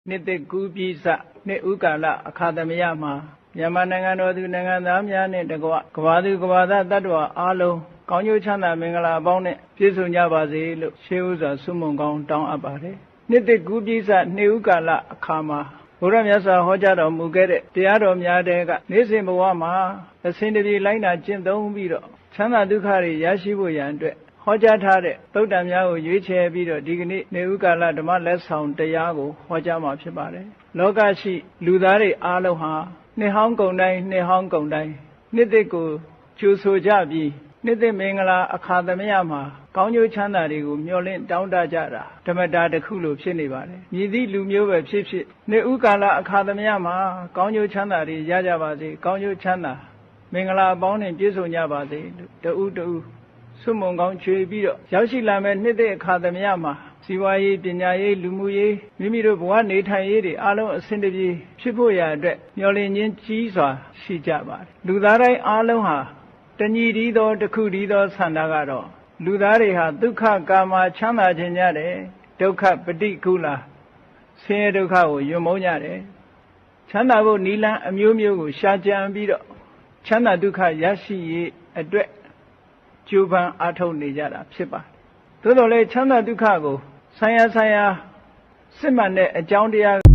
နှစ်ကူးပြီးနှစ်ဦးကာလအခါသမယမှာမြန်မာနိုင်ငံတော်သူနိုင်ငံသားများနဲ့တကွကဘာသူကဘာသားတ attva အားလုံးကောင်းကျိုးချမ်းသာမင်္ဂလာအပေါင်းနဲ့ပြည့်စုံကြပါစေလို့ရှေးဥစွာဆုမွန်ကောင်းတောင်းအပ်ပါတယ်နှစ်ကူးပြီးနှစ်ဦးကာလအခါမှာဘုရားမြတ်စွာဟောကြားတော်မူခဲ့တဲ့တရားတော်များတဲ့ကနေ့စဉ်ဘဝမှာအစဉ်တပြေလိုက်နာကျင့်သုံးပြီးတော့ချမ်းသာဒုက္ခတွေရရှိဖို့ရန်အတွက်ဟောကြားထားတဲ့သုတ္တံများကိုရွေးချယ်ပြီးတော့ဒီကနေ့နေဥကာလဓမ္မလက်ဆောင်တရားကိုဟောကြားမှာဖြစ်ပါတယ်လောကရှိလူသားတွေအားလုံးဟာနှစ်ဟောင်းကုန်တိုင်းနှစ်သစ်ကိုကြိုဆိုကြပြီးနှစ်သစ်မင်္ဂလာအခါသမယမှာကောင်းကျိုးချမ်းသာတွေကိုမျှော်လင့်တောင်းတကြတာဓမ္မတာတစ်ခုလိုဖြစ်နေပါတယ်မြည်သည့်လူမျိုးပဲဖြစ်ဖြစ်နှစ်ဥကာလအခါသမယမှာကောင်းကျိုးချမ်းသာတွေရကြပါစေကောင်းကျိုးချမ်းသာမင်္ဂလာအပေါင်းနဲ့ပြည့်စုံကြပါစေလို့တူဆုမွန်ကောင်းချွေပြီးတော့ရောက်ရှိလာမဲ့နှစ်သစ်အခါသမယမှာစီဝါရေးပညာရေးလူမှုရေးမိမိတို့ဘဝနေထိုင်ရေးတွေအားလုံးအဆင်တပြေဖြစ်ဖို့ရာအတွက်မျှော်လင့်ခြင်းကြီးစွာရှိကြပါတယ်လူသားတိုင်းအားလုံးဟာတညီတည်းသောတစ်ခုတည်းသောဆန္ဒကတော့လူသားတွေဟာဒုက္ခကာမချမ်းသာခြင်းကြတယ်ဒုက္ခပฏิကူလာဆင်းရဲဒုက္ခကိုယွံမုန်းကြတယ်ချမ်းသာဖို့နိလန်းအမျိုးမျိုးကိုရှာကြံပြီးတော့ချမ်းသာဒုက္ခရရှိရေးအတွက်ကျိုးပမ်းအားထုတ်နေကြတာဖြစ်ပါတယ်သို့တော်လည်းချမ်းသာဒုက္ခကိုဆိုင်ရာစစ်မှန်တဲ့အကြောင်းတရား